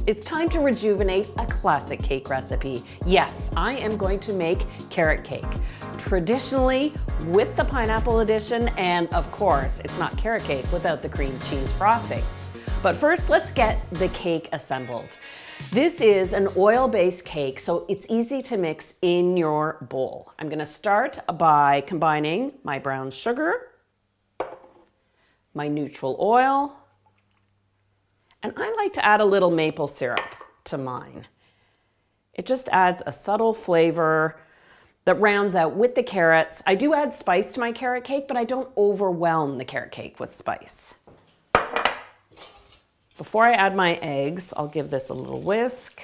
It's time to rejuvenate a classic cake recipe. Yes, I am going to make carrot cake. Traditionally with the pineapple edition, and of course, it's not carrot cake without the cream cheese frosting. But first, let's get the cake assembled. This is an oil-based cake, so it's easy to mix in your bowl. I'm gonna start by combining my brown sugar, my neutral oil, and I like to add a little maple syrup to mine. It just adds a subtle flavor that rounds out with the carrots. I do add spice to my carrot cake, but I don't overwhelm the carrot cake with spice. Before I add my eggs, I'll give this a little whisk.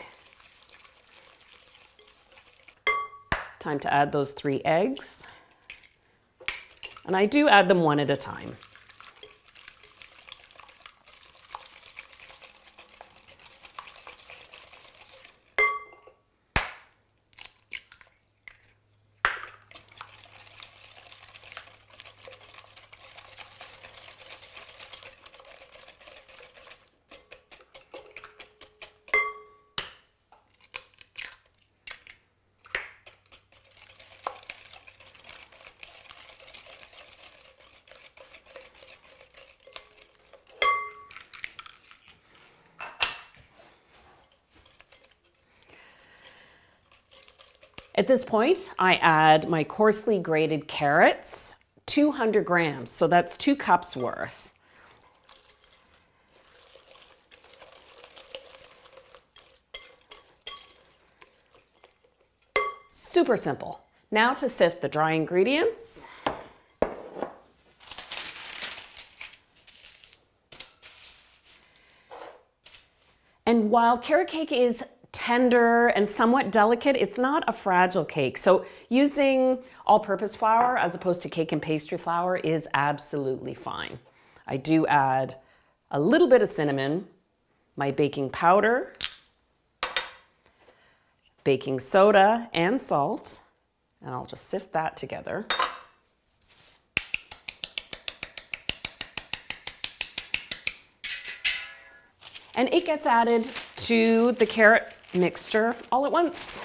Time to add those 3 eggs. And I do add them one at a time. At this point, I add my coarsely grated carrots, 200 grams, so that's 2 cups worth. Super simple. Now to sift the dry ingredients. And while carrot cake is tender and somewhat delicate, it's not a fragile cake. So using all-purpose flour as opposed to cake and pastry flour is absolutely fine. I do add a little bit of cinnamon, my baking powder, baking soda, and salt, and I'll just sift that together. And it gets added to the carrot mixture all at once.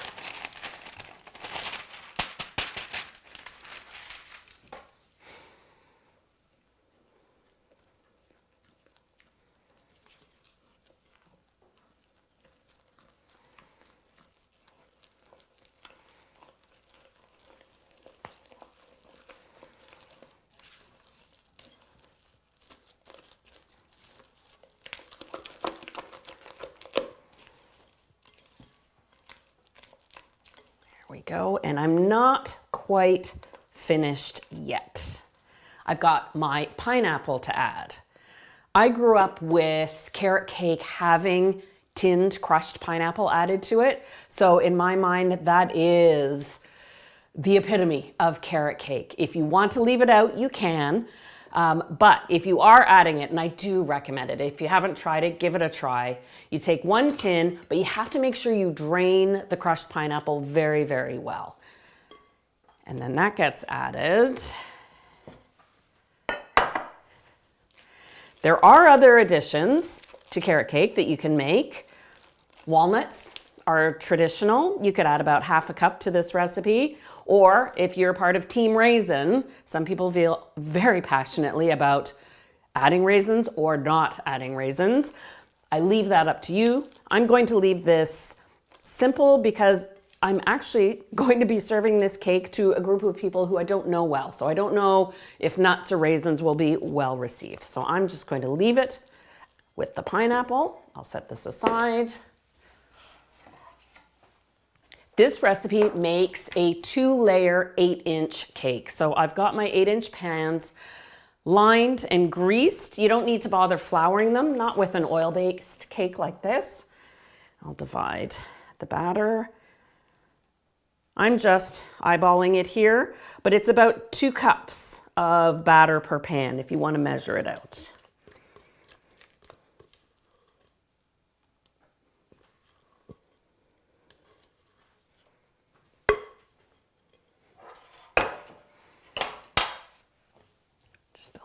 We go, and I'm not quite finished yet. I've got my pineapple to add. I grew up with carrot cake having tinned crushed pineapple added to it. So in my mind, that is the epitome of carrot cake. If you want to leave it out, you can. But if you are adding it, and I do recommend it, if you haven't tried it, give it a try. You take 1 tin, but you have to make sure you drain the crushed pineapple very, very well. And then that gets added. There are other additions to carrot cake that you can make. Walnuts are traditional. You could add about ½ cup to this recipe. Or if you're part of Team Raisin, some people feel very passionately about adding raisins or not adding raisins. I leave that up to you. I'm going to leave this simple because I'm actually going to be serving this cake to a group of people who I don't know well. So I don't know if nuts or raisins will be well received. So I'm just going to leave it with the pineapple. I'll set this aside. This recipe makes a 2-layer 8-inch cake. So I've got my 8-inch pans lined and greased. You don't need to bother flouring them, not with an oil-based cake like this. I'll divide the batter. I'm just eyeballing it here, but it's about 2 cups of batter per pan if you want to measure it out.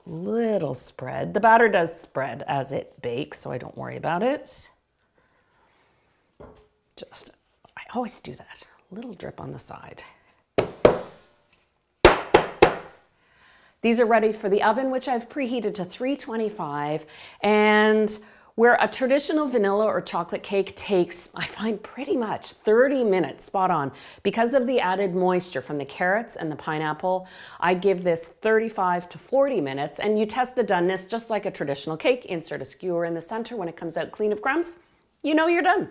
Little spread. The batter does spread as it bakes, so I don't worry about it. I always do that, a little drip on the side. These are ready for the oven, which I've preheated to 325. And where a traditional vanilla or chocolate cake takes, I find, pretty much 30 minutes, spot on. Because of the added moisture from the carrots and the pineapple, I give this 35 to 40 minutes, and you test the doneness just like a traditional cake. Insert a skewer in the center. When it comes out clean of crumbs, you know you're done.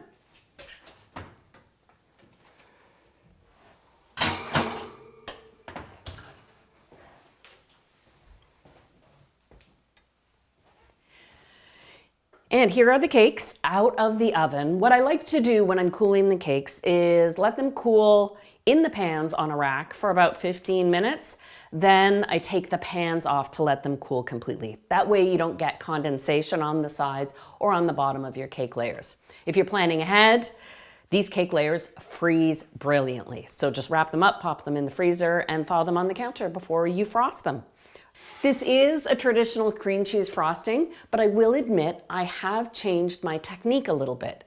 And here are the cakes out of the oven. What I like to do when I'm cooling the cakes is let them cool in the pans on a rack for about 15 minutes. Then I take the pans off to let them cool completely. That way you don't get condensation on the sides or on the bottom of your cake layers. If you're planning ahead, these cake layers freeze brilliantly. So just wrap them up, pop them in the freezer, and thaw them on the counter before you frost them. This is a traditional cream cheese frosting, but I will admit I have changed my technique a little bit.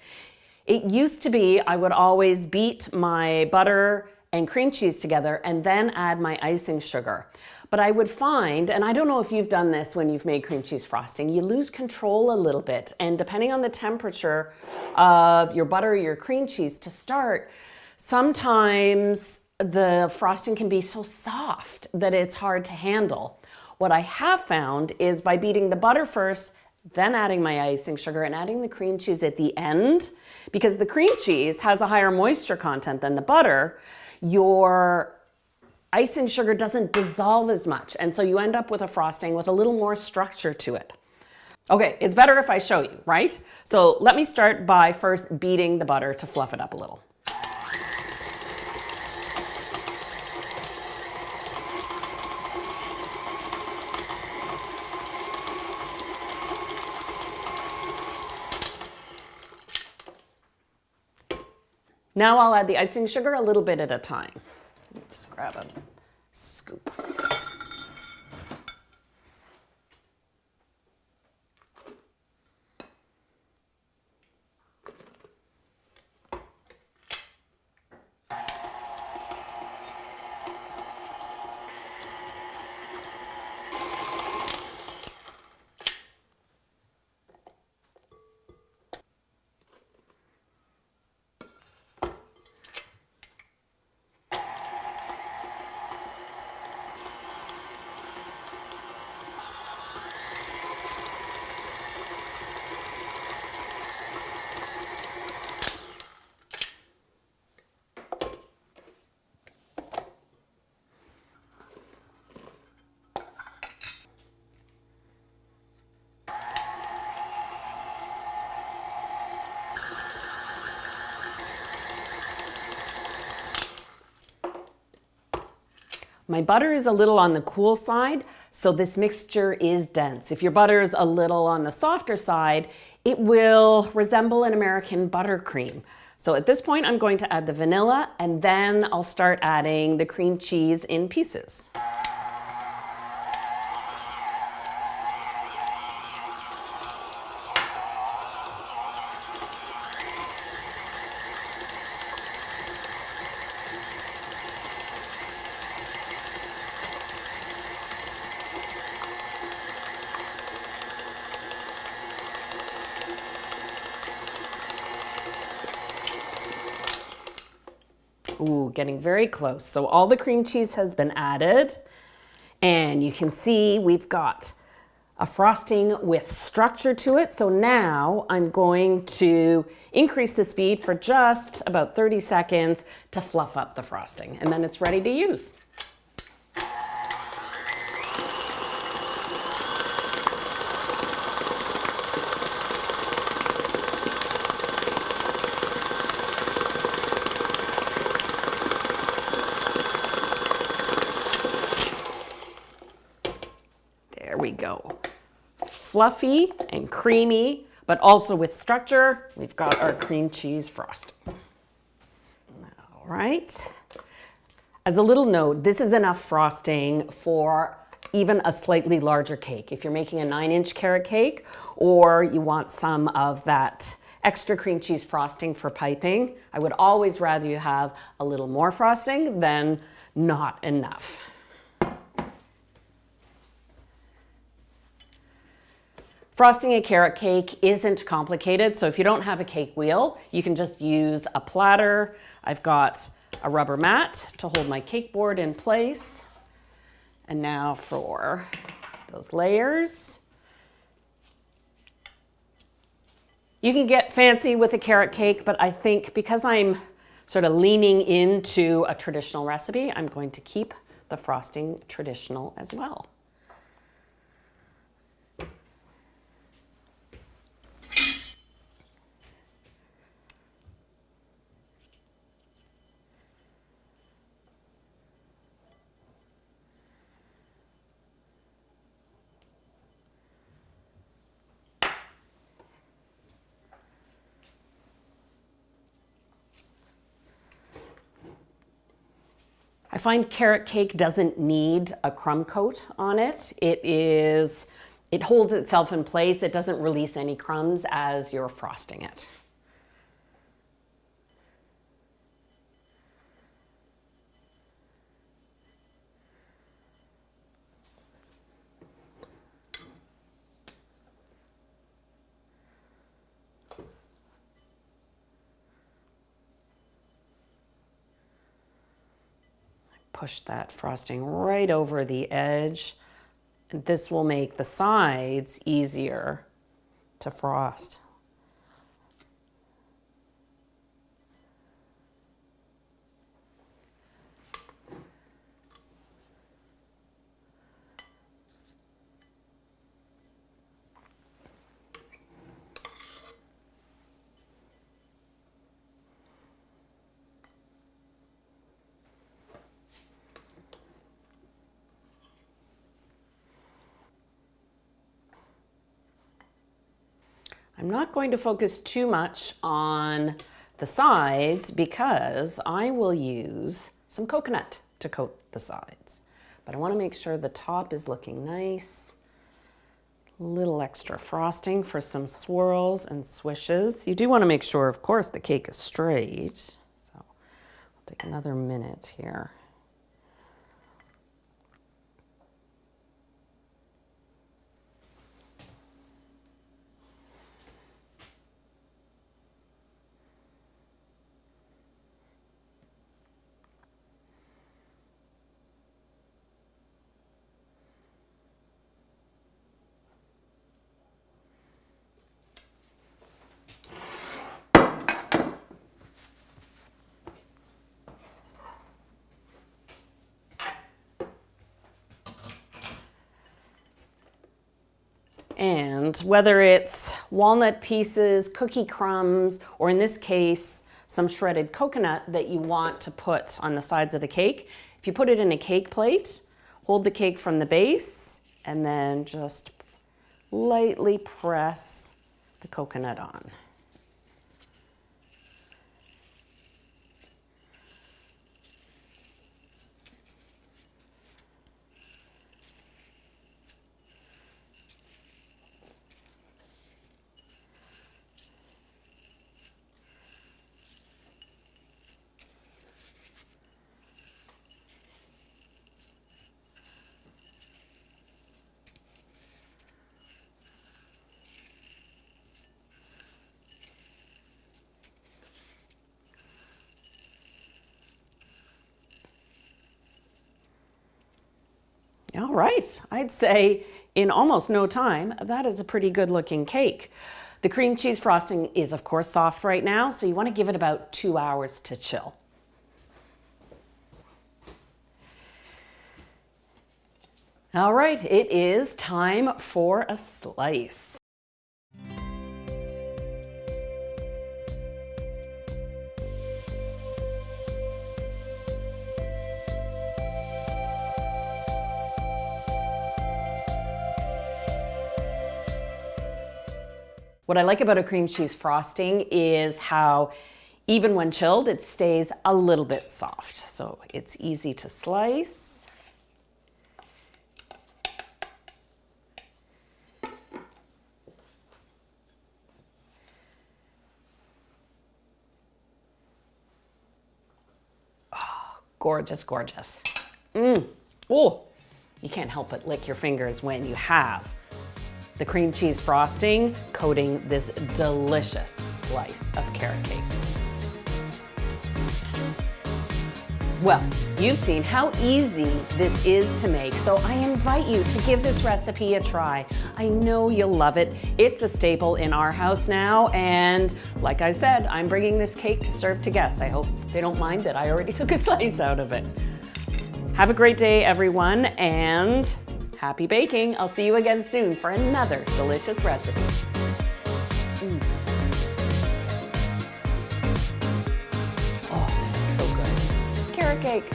It used to be I would always beat my butter and cream cheese together and then add my icing sugar. But I would find, and I don't know if you've done this when you've made cream cheese frosting, you lose control a little bit. And depending on the temperature of your butter or your cream cheese to start, sometimes the frosting can be so soft that it's hard to handle. What I have found is by beating the butter first, then adding my icing sugar and adding the cream cheese at the end, because the cream cheese has a higher moisture content than the butter, your icing sugar doesn't dissolve as much. And so you end up with a frosting with a little more structure to it. Okay, it's better if I show you, right? So let me start by first beating the butter to fluff it up a little. Now I'll add the icing sugar a little bit at a time. Just grab a scoop. My butter is a little on the cool side, so this mixture is dense. If your butter is a little on the softer side, it will resemble an American buttercream. So at this point, I'm going to add the vanilla, and then I'll start adding the cream cheese in pieces. Ooh, getting very close. So all the cream cheese has been added, and you can see we've got a frosting with structure to it. So now I'm going to increase the speed for just about 30 seconds to fluff up the frosting, and then it's ready to use. There we go. Fluffy and creamy, but also with structure. We've got our cream cheese frosting. All right. As a little note, this is enough frosting for even a slightly larger cake. If you're making a 9-inch carrot cake, or you want some of that extra cream cheese frosting for piping. I would always rather you have a little more frosting than not enough. Frosting a carrot cake isn't complicated, so if you don't have a cake wheel, you can just use a platter. I've got a rubber mat to hold my cake board in place. And now for those layers. You can get fancy with a carrot cake, but I think because I'm sort of leaning into a traditional recipe, I'm going to keep the frosting traditional as well. I find carrot cake doesn't need a crumb coat on it. It holds itself in place. It doesn't release any crumbs as you're frosting it. Push that frosting right over the edge. And this will make the sides easier to frost. I'm not going to focus too much on the sides because I will use some coconut to coat the sides. But I want to make sure the top is looking nice. A little extra frosting for some swirls and swishes. You do want to make sure, of course, the cake is straight. So I'll take another minute here. And whether it's walnut pieces, cookie crumbs, or in this case, some shredded coconut that you want to put on the sides of the cake, if you put it in a cake plate, hold the cake from the base, and then just lightly press the coconut on. All right, I'd say in almost no time, that is a pretty good looking cake. The cream cheese frosting is of course soft right now, so you want to give it about 2 hours to chill. All right, it is time for a slice. What I like about a cream cheese frosting is how even when chilled, it stays a little bit soft. So it's easy to slice. Gorgeous, gorgeous. Oh, you can't help but lick your fingers when you have the cream cheese frosting coating this delicious slice of carrot cake. Well, you've seen how easy this is to make, so I invite you to give this recipe a try. I know you'll love it. It's a staple in our house now, and like I said, I'm bringing this cake to serve to guests. I hope they don't mind that I already took a slice out of it. Have a great day, everyone, and happy baking. I'll see you again soon for another delicious recipe. Oh, that is so good. Carrot cake.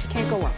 Can't go wrong.